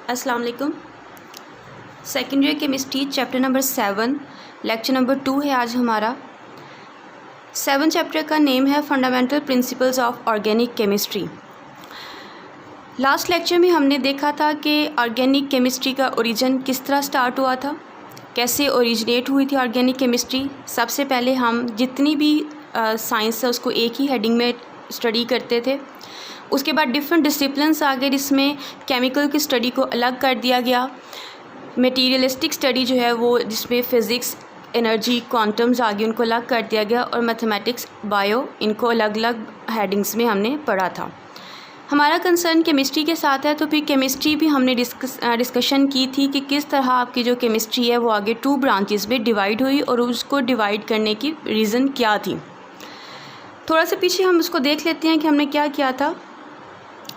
अस्सलाम वालेकुम। Second year chemistry chapter number 7 lecture number 2 है आज हमारा। 7 चैप्टर का नेम है fundamental principles of organic chemistry. Last lecture में हमने देखा था कि ऑर्गेनिक केमिस्ट्री का ओरिजिन किस तरह स्टार्ट हुआ था, कैसे ओरिजिनेट हुई थी ऑर्गेनिक केमिस्ट्री। सबसे पहले हम जितनी भी साइंस है उसको एक ही हेडिंग में स्टडी करते थे। उसके बाद डिफरेंट डिसिप्लिन्स आ गए जिसमें केमिकल की स्टडी को अलग कर दिया गया। मटीरियलिस्टिक स्टडी जो है वो जिसमें फ़िज़िक्स, एनर्जी, क्वांटम्स आ गए, उनको अलग कर दिया गया। और मैथमेटिक्स, बायो, इनको अलग अलग हेडिंग्स में हमने पढ़ा था। हमारा कंसर्न केमिस्ट्री के साथ है, तो फिर केमिस्ट्री भी हमने डिस्कशन की थी कि किस तरह आपकी जो केमिस्ट्री है वो आगे 2 ब्रांचेस में डिवाइड हुई और उसको डिवाइड करने की रीज़न क्या थी। थोड़ा सा पीछे हम उसको देख लेते हैं कि हमने क्या किया था।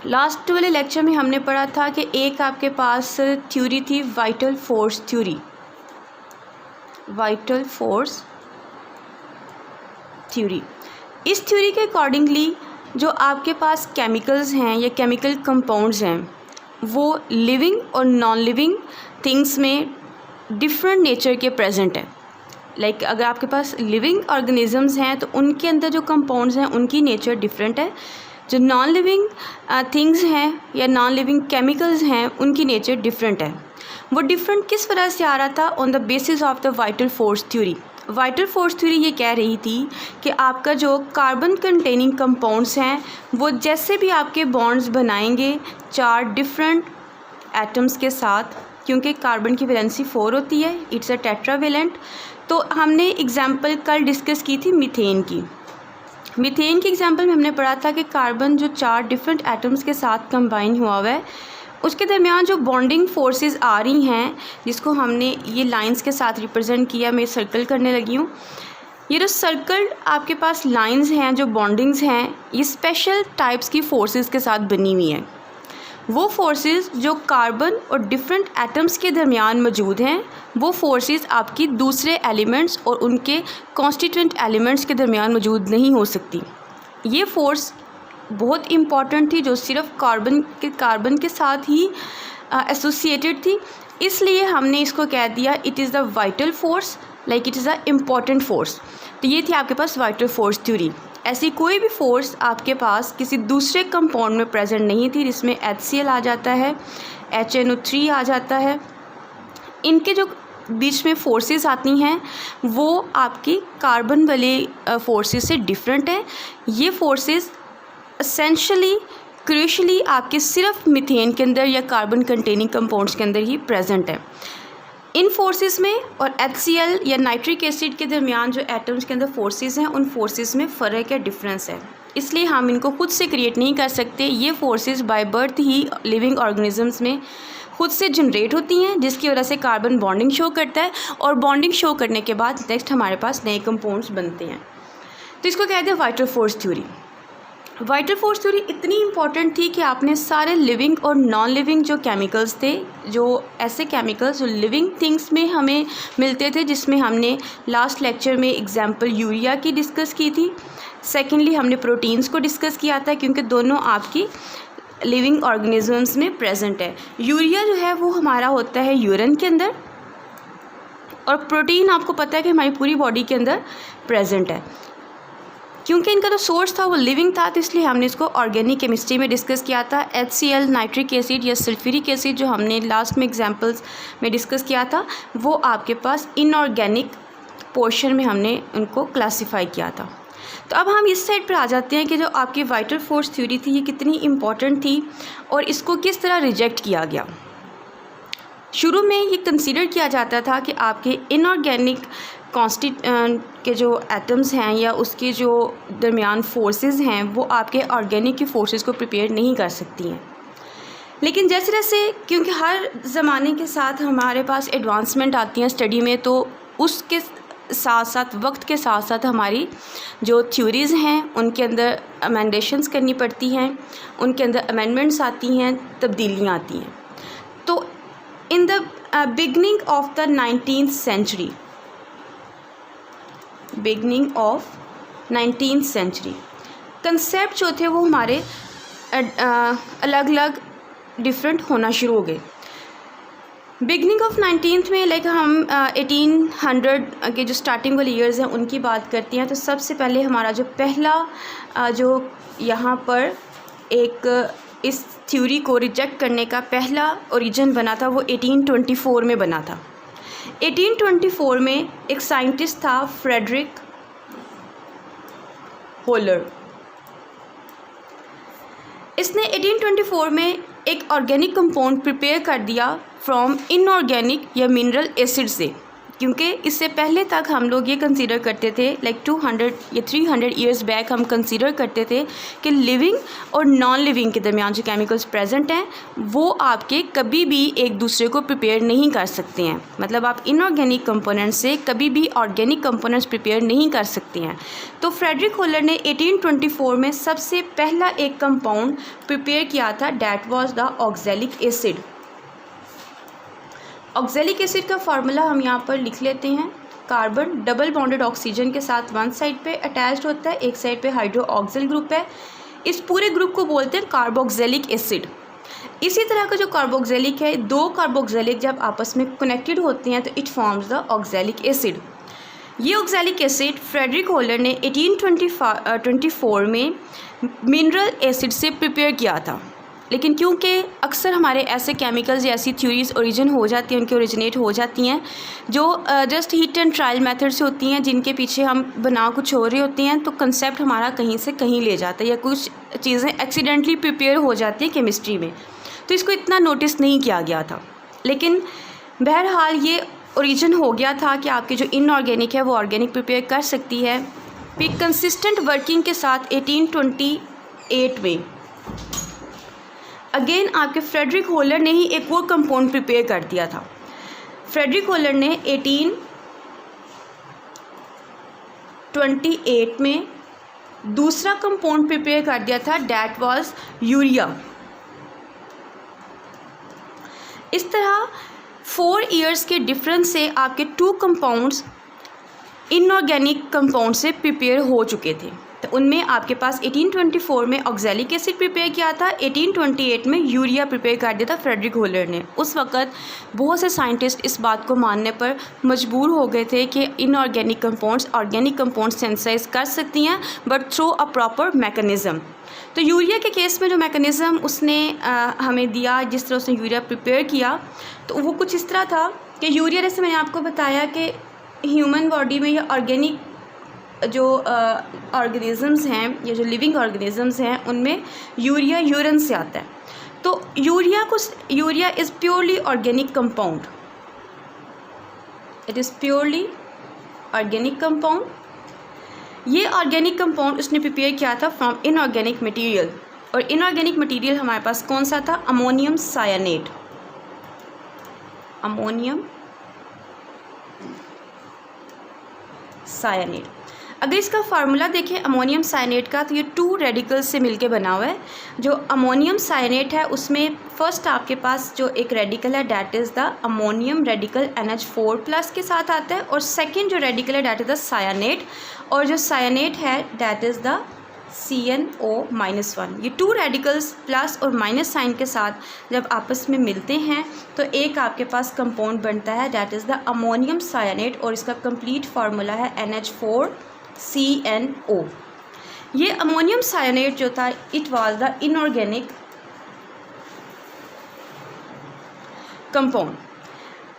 लास्ट वाले लेक्चर में हमने पढ़ा था कि एक आपके पास थ्योरी थी vital force theory. Vital force theory, इस थ्योरी के अकॉर्डिंगली जो आपके पास केमिकल्स हैं या केमिकल कंपाउंड्स हैं वो लिविंग और नॉन लिविंग थिंग्स में डिफरेंट नेचर के प्रेजेंट है। लाइक अगर आपके पास लिविंग ऑर्गेनिजम्स हैं तो उनके अंदर जो कंपाउंड्स हैं उनकी नेचर डिफरेंट है। जो नॉन लिविंग थिंग्स हैं या नॉन लिविंग केमिकल्स हैं उनकी नेचर डिफरेंट है। वो डिफरेंट किस वजह से आ रहा था? On the basis of the vital force theory. Vital force theory ये कह रही थी कि आपका जो कार्बन कंटेनिंग कंपाउंड्स हैं वो जैसे भी आपके बॉन्ड्स बनाएंगे 4 डिफरेंट एटम्स के साथ, क्योंकि कार्बन की वैलेंसी 4 होती है, इट्स अ टेट्रावेलेंट। तो हमने एग्जाम्पल कल डिस्कस की थी मीथेन की। मीथेन के एग्जाम्पल में हमने पढ़ा था कि कार्बन जो 4 डिफरेंट एटम्स के साथ कंबाइन हुआ है उसके दरमियान जो बॉन्डिंग फोर्सेस आ रही हैं, जिसको हमने ये लाइंस के साथ रिप्रेजेंट किया। मैं सर्कल करने लगी हूँ। ये जो सर्कल आपके पास लाइंस हैं, जो बॉन्डिंग्स हैं, ये स्पेशल टाइप्स की फोर्सेस के साथ बनी हुई हैं। वो फोर्सेस जो कार्बन और डिफरेंट एटम्स के दरमियान मौजूद हैं वो फोर्सेस आपकी दूसरे एलिमेंट्स और उनके कॉन्स्टिट्यूएंट एलिमेंट्स के दरमियान मौजूद नहीं हो सकती। ये फोर्स बहुत इम्पॉर्टेंट थी जो सिर्फ कार्बन के साथ ही एसोसिएटेड थी, इसलिए हमने इसको कह दिया it is the vital force, like it is the important force. तो ये थी आपके पास वाइटल फोर्स थ्योरी। ऐसी कोई भी फोर्स आपके पास किसी दूसरे कंपाउंड में प्रेजेंट नहीं थी जिसमें HCl आ जाता है, HNO3 आ जाता है। इनके जो बीच में फोर्सेस आती हैं वो आपकी कार्बन वाले फोर्सेस से डिफरेंट है। ये फोर्सेस एसेंशियली क्रूशियली आपके सिर्फ मीथेन के अंदर या कार्बन कंटेनिंग कंपाउंड्स के अंदर ही प्रेजेंट है। इन फोर्सेस में और HCl या नाइट्रिक एसिड के दरमियान जो एटम्स के अंदर फोर्सेस हैं उन फोर्सेस में फ़र्क है, डिफरेंस है, इसलिए हम इनको खुद से क्रिएट नहीं कर सकते। ये forces by birth he living organisms में खुद से जनरेट होती हैं, जिसकी वजह से कार्बन बॉन्डिंग शो करता है और बॉन्डिंग शो करने के बाद नेक्स्ट हमारे पास नए कंपाउंड्स बनते हैं। तो इसको कहते हैं vital force theory. Vital force theory इतनी इंपॉर्टेंट थी कि आपने सारे लिविंग और नॉन लिविंग जो केमिकल्स थे, जो ऐसे केमिकल्स जो लिविंग थिंग्स में हमें मिलते थे, जिसमें हमने लास्ट लेक्चर में एग्जांपल यूरिया की डिस्कस की थी। सेकेंडली हमने प्रोटीन्स को डिस्कस किया था क्योंकि दोनों आपकी लिविंग ऑर्गेनिजम्स में प्रेजेंट है। यूरिया जो है वो हमारा होता है यूरिन के अंदर, और प्रोटीन आपको पता है कि हमारी पूरी बॉडी के अंदर प्रेजेंट है। क्योंकि इनका जो सोर्स था वो लिविंग था, तो इसलिए हमने इसको ऑर्गेनिक केमिस्ट्री में डिस्कस किया था। HCl, नाइट्रिक एसिड या सल्फ्यूरिक एसिड जो हमने लास्ट में एग्जांपल्स में डिस्कस किया था वो आपके पास इनऑर्गेनिक पोर्शन में हमने उनको क्लासिफाई किया था। तो अब हम इस साइड पर आ जाते हैं कि जो आपकी वाइटल फोर्स थ्योरी थी ये कितनी इम्पॉर्टेंट थी और इसको किस तरह रिजेक्ट किया गया। शुरू में ये कंसीडर किया जाता था कि आपके इनऑर्गेनिक के जो एटम्स हैं या उसके जो दरमियान फोर्सेस हैं वो आपके ऑर्गेनिक की फोर्सेस को प्रिपेयर नहीं कर सकती हैं। लेकिन जैसे जैसे क्योंकि हर ज़माने के साथ हमारे पास एडवांसमेंट आती हैं स्टडी में, तो उसके साथ साथ वक्त के साथ साथ हमारी जो थ्योरीज़ हैं उनके अंदर अमेंडेशंस करनी पड़ती हैं, उनके अंदर अमेंडमेंट्स आती हैं, तब्दीलियाँ आती हैं। तो in the beginning of the 19th century, concept जो थे वो हमारे अलग अलग डिफरेंट होना शुरू हो गए। बिगनिंग ऑफ 19th में लाइक हम 1800 के जो स्टार्टिंग वाले ईयर्स हैं उनकी बात करते हैं। तो सबसे पहले हमारा जो पहला जो यहाँ पर एक इस थ्योरी को रिजेक्ट करने का पहला ओरिजिन बना था वो 1824 में बना था। 1824 में एक साइंटिस्ट था फ्रेडरिक होलर। इसने 1824 में एक ऑर्गेनिक कंपाउंड प्रिपेयर कर दिया फ्रॉम इनऑर्गेनिक या मिनरल एसिड से, क्योंकि इससे पहले तक हम लोग ये कंसीडर करते थे लाइक 200 या 300 ईयर्स बैक हम कंसीडर करते थे कि लिविंग और नॉन लिविंग के दरमियान जो केमिकल्स प्रेजेंट हैं वो आपके कभी भी एक दूसरे को प्रिपेयर नहीं कर सकते हैं। मतलब आप इनऑर्गेनिक कंपोनेंट से कभी भी ऑर्गेनिक कंपोनेंट्स प्रिपेयर नहीं कर सकते हैं। तो फ्रेडरिक होलर ने 1824 में सबसे पहला एक कंपाउंड प्रिपेयर किया था, that was the oxalic acid. Oxalic acid का फार्मूला हम यहाँ पर लिख लेते हैं। कार्बन डबल बॉन्डेड ऑक्सीजन के साथ वन साइड पे अटैच्ड होता है, एक साइड पे हाइड्रोक्सिल ग्रुप है। इस पूरे ग्रुप को बोलते हैं कार्बोक्सिलिक एसिड। इसी तरह का जो कार्बोक्सिलिक है, दो कार्बोक्सिलिक जब आपस में कनेक्टेड होते हैं तो it forms the oxalic acid. ये ऑक्सैलिक एसिड फ्रेडरिक होलर ने 1824 में मिनरल एसिड से प्रिपेयर किया था। लेकिन क्योंकि अक्सर हमारे ऐसे केमिकल्स या ऐसी थ्योरीज ओरिजिन हो जाती हैं, उनके ओरिजिनेट हो जाती हैं जो just heat and trial method से होती हैं, जिनके पीछे हम बना कुछ हो रहे होते हैं, तो कंसेप्ट हमारा कहीं से कहीं ले जाता है या कुछ चीज़ें एक्सीडेंटली प्रिपेयर हो जाती हैं केमिस्ट्री में, तो इसको इतना नोटिस नहीं किया गया था। लेकिन बहरहाल ये ओरिजिन हो गया था कि आपके जो इनऑर्गेनिक है वो ऑर्गेनिक प्रिपेयर कर सकती है। फिर कंसिस्टेंट वर्किंग के साथ 1828 में अगेन आपके फ्रेडरिक होलर ने ही एक और कंपाउंड प्रिपेयर कर दिया था। फ्रेडरिक होलर ने 1828 में दूसरा कंपाउंड प्रिपेयर कर दिया था, डैट वाज यूरिया। इस तरह 4 इयर्स के डिफरेंस से आपके 2 कंपाउंड्स इनऑर्गेनिक कंपाउंड से प्रिपेयर हो चुके थे। तो उनमें आपके पास 1824 में ऑक्सैलिक एसिड प्रिपेयर किया था, 1828 में यूरिया प्रिपेयर कर दिया था फ्रेडरिक होलर ने। उस वक़्त बहुत से साइंटिस्ट इस बात को मानने पर मजबूर हो गए थे कि inorganic compounds organic compounds synthesize कर सकती हैं but through a proper mechanism. तो यूरिया के केस में जो मैकेनिज़्म उसने हमें दिया, जिस तरह उसने यूरिया प्रिपेयर किया, तो वो कुछ इस तरह था कि यूरिया, जैसे मैंने आपको बताया कि ह्यूमन बॉडी में या ऑर्गेनिक जो ऑर्गेनिज़म्स हैं या जो लिविंग ऑर्गेनिज़म्स हैं उनमें यूरिया यूरिन से आता है। तो urea is purely organic compound, it is purely organic compound. ये ऑर्गेनिक कंपाउंड उसने प्रिपेयर किया था फ्रॉम इनऑर्गेनिक मटेरियल, और इनऑर्गेनिक मटेरियल हमारे पास कौन सा था? Ammonium cyanate. Ammonium cyanate. अगर इसका फार्मूला देखें अमोनियम साइनेट का, तो ये 2 रेडिकल्स से मिलके बना हुआ है। जो अमोनियम साइनेट है उसमें फर्स्ट आपके पास जो एक रेडिकल है that is the ammonium radical NH4+ के साथ आता है, और सेकंड जो रेडिकल है डैट इज़ द साइनेट, और जो साइनेट है डैट इज़ द CnO-1। ये 2 रेडिकल्स प्लस और माइनस साइन के साथ जब आपस में मिलते हैं तो एक आपके पास कंपाउंड बनता है that is the ammonium cyanate, और इसका कंप्लीट फार्मूला है NH4CnO। ये अमोनियम साइनेट जो था it was the inorganic compound.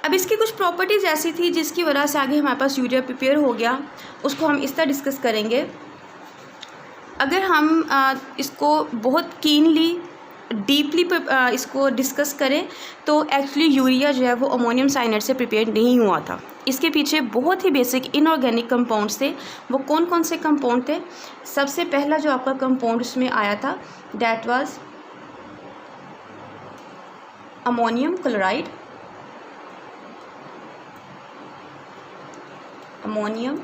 अब इसकी कुछ प्रॉपर्टीज़ ऐसी थी जिसकी वजह से आगे हमारे पास यूरिया प्रिपेयर हो गया, उसको हम इस तरह डिस्कस करेंगे। अगर हम इसको बहुत कीनली डीपली इसको डिस्कस करें तो एक्चुअली यूरिया जो है वो अमोनियम साइनेट से प्रिपेयर नहीं हुआ था। इसके पीछे बहुत ही बेसिक इनऑर्गेनिक कंपाउंड्स थे। वो कौन कौन से कंपाउंड थे? सबसे पहला जो आपका कंपाउंड उसमें आया था that was ammonium chloride. Ammonium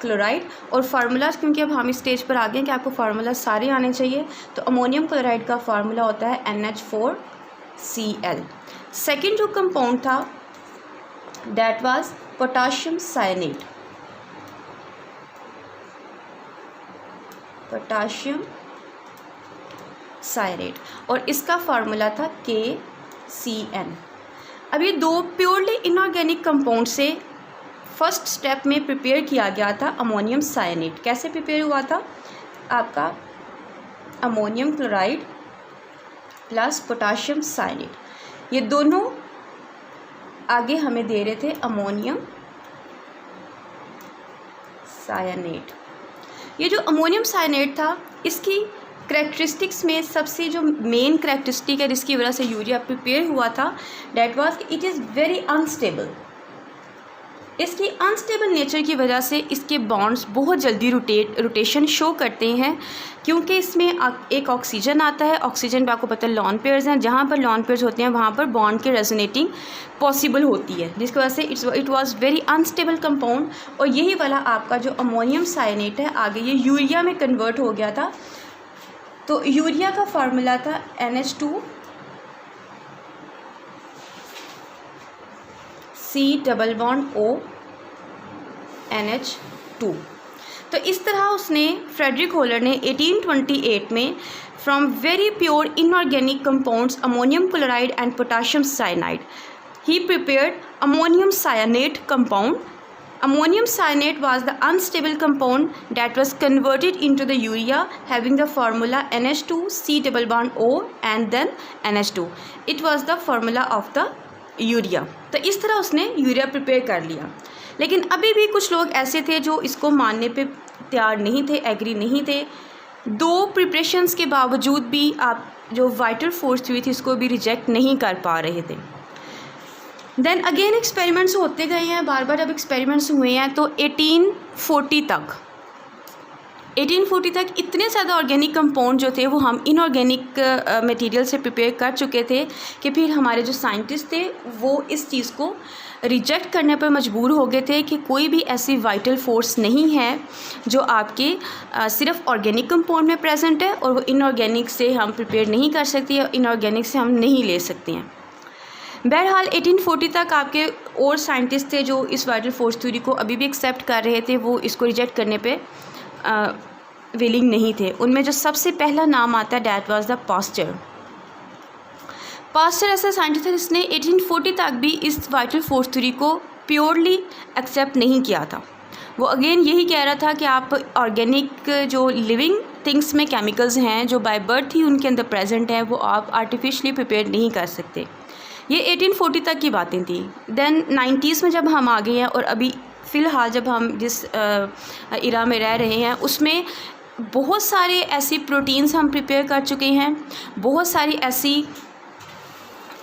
chloride, और फार्मूला, क्योंकि अब हम इस स्टेज पर आ गए हैं कि आपको फार्मूला सारे आने चाहिए, तो अमोनियम क्लोराइड का फार्मूला होता है NH4Cl। सेकंड जो कंपाउंड था that was potassium cyanate. Potassium cyanate, और इसका फार्मूला था KCN। अब ये दो प्योरली इनऑर्गेनिक कंपाउंड से फर्स्ट स्टेप में प्रिपेयर किया गया था अमोनियम साइनेट। कैसे प्रिपेयर हुआ था? आपका ammonium chloride plus potassium cyanate, ये दोनों आगे हमें दे रहे थे अमोनियम साइनेट। ये जो अमोनियम साइनेट था, इसकी करेक्टरिस्टिक्स में सबसे जो मेन करेक्टरिस्टिक है जिसकी वजह से यूरिया प्रिपेयर हुआ था, that was it is very unstable. इसकी अनस्टेबल नेचर की वजह से इसके बॉन्ड्स बहुत जल्दी रोटेशन शो करते हैं, क्योंकि इसमें एक ऑक्सीजन आता है। ऑक्सीजन पे आपको पता है लॉन पेयर्स हैं, जहाँ पर लॉन पेयर्स होते हैं वहाँ पर बॉन्ड की रेजोनेटिंग पॉसिबल होती है, जिसकी वजह से it was very unstable compound. और यही वाला आपका जो अमोनियम साइनेट है आगे ये यूरिया में कन्वर्ट हो गया था। तो यूरिया का फार्मूला था NH2 C+O NH2। तो इस तरह उसने फ्रेडरिक होलर ने 1828 में from very pure inorganic compounds ammonium chloride and potassium cyanide he prepared ammonium cyanate compound. Ammonium cyanate was the unstable compound that was converted into the urea having the formula NH2 C+O and then NH2. It was the formula of the urea. तो इस तरह उसने urea prepare कर लिया। लेकिन अभी भी कुछ लोग ऐसे थे जो इसको मानने पे तैयार नहीं थे, एग्री नहीं थे। दो प्रिपरेशंस के बावजूद भी आप जो वाइटल फोर्स हुई थी इसको भी रिजेक्ट नहीं कर पा रहे थे। देन अगेन एक्सपेरिमेंट्स होते गए हैं, बार बार जब एक्सपेरिमेंट्स हुए हैं तो 1840 तक इतने ज़्यादा ऑर्गेनिक कंपाउंड जो थे वो हम इनऑर्गेनिक मटेरियल से प्रिपेयर कर चुके थे कि फिर हमारे जो साइंटिस्ट थे वो इस चीज़ को रिजेक्ट करने पर मजबूर हो गए थे कि कोई भी ऐसी वाइटल फोर्स नहीं है जो आपके सिर्फ ऑर्गेनिक कंपाउंड में प्रेजेंट है और वो इनऑर्गेनिक से हम प्रिपेयर नहीं कर सकते और इनऑर्गेनिक से हम नहीं ले सकते हैं। बहरहाल 1840 तक आपके और साइंटिस्ट थे जो इस वाइटल फोर्स थ्योरी को अभी भी एक्सेप्ट कर रहे थे, वो इसको रिजेक्ट करने पे विलिंग नहीं थे। उनमें जो सबसे पहला नाम आता है डैट वाज द पास्चर ऐसा साइंटिस्ट है जिसने 1840 तक भी इस वाइटल फोर्स थ्योरी को प्योरली एक्सेप्ट नहीं किया था। वो अगेन यही कह रहा था कि आप ऑर्गेनिक जो लिविंग थिंग्स में केमिकल्स हैं जो बाय बर्थ ही उनके अंदर प्रेजेंट है वो आप आर्टिफिशियली प्रिपेयर नहीं कर सकते। ये 1840 तक की बातें थी। देन 90s में जब हम आ गए हैं और अभी फ़िलहाल जब हम जिस इरा में रह रहे हैं उसमें बहुत सारे ऐसी प्रोटीन्स हम प्रिपेयर कर चुके हैं, बहुत सारी ऐसी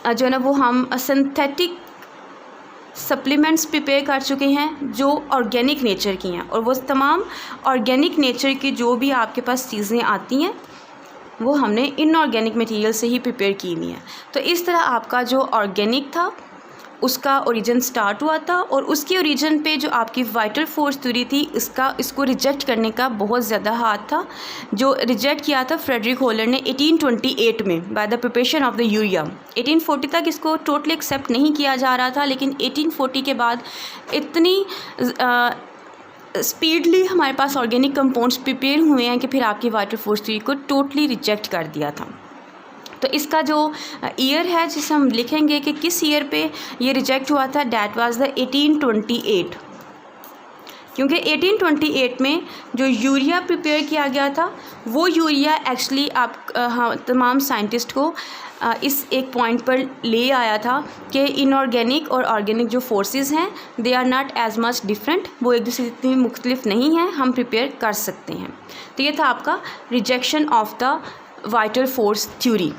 जो है ना वो हम सिंथेटिक सप्लीमेंट्स प्रिपेयर कर चुके हैं जो ऑर्गेनिक नेचर की हैं, और वो तमाम ऑर्गेनिक नेचर की जो भी आपके पास चीज़ें आती हैं वो हमने इनऑर्गेनिक मटेरियल से ही प्रिपेयर की हुई है। तो इस तरह आपका जो ऑर्गेनिक था उसका ओरिजिन स्टार्ट हुआ था और उसके ओरिजिन पे जो आपकी वाइटल फोर्स थ्योरी थी इसको रिजेक्ट करने का बहुत ज़्यादा हाथ था, जो रिजेक्ट किया था फ्रेडरिक होलर ने 1828 में by the preparation of the urea. 1840 तक इसको टोटली एक्सेप्ट नहीं किया जा रहा था, लेकिन 1840 के बाद इतनी स्पीडली हमारे पास ऑर्गेनिक कंपाउंड्स प्रिपेयर हुए हैं कि फिर आपकी वाइटल फोर्स थ्योरी को टोटली रिजेक्ट कर दिया था। तो इसका जो ईयर है जिसे हम लिखेंगे कि किस ईयर पे ये रिजेक्ट हुआ था, डैट वाज द 1828, क्योंकि 1828 में जो यूरिया प्रिपेयर किया गया था वो यूरिया एक्चुअली तमाम साइंटिस्ट को इस एक पॉइंट पर ले आया था कि इनऑर्गेनिक और ऑर्गेनिक जो फोर्सेस हैं they are not as much different, वो एक दूसरे से इतनी मुख्तलिफ नहीं हैं, हम प्रिपेयर कर सकते हैं। तो ये था आपका rejection of the vital force theory.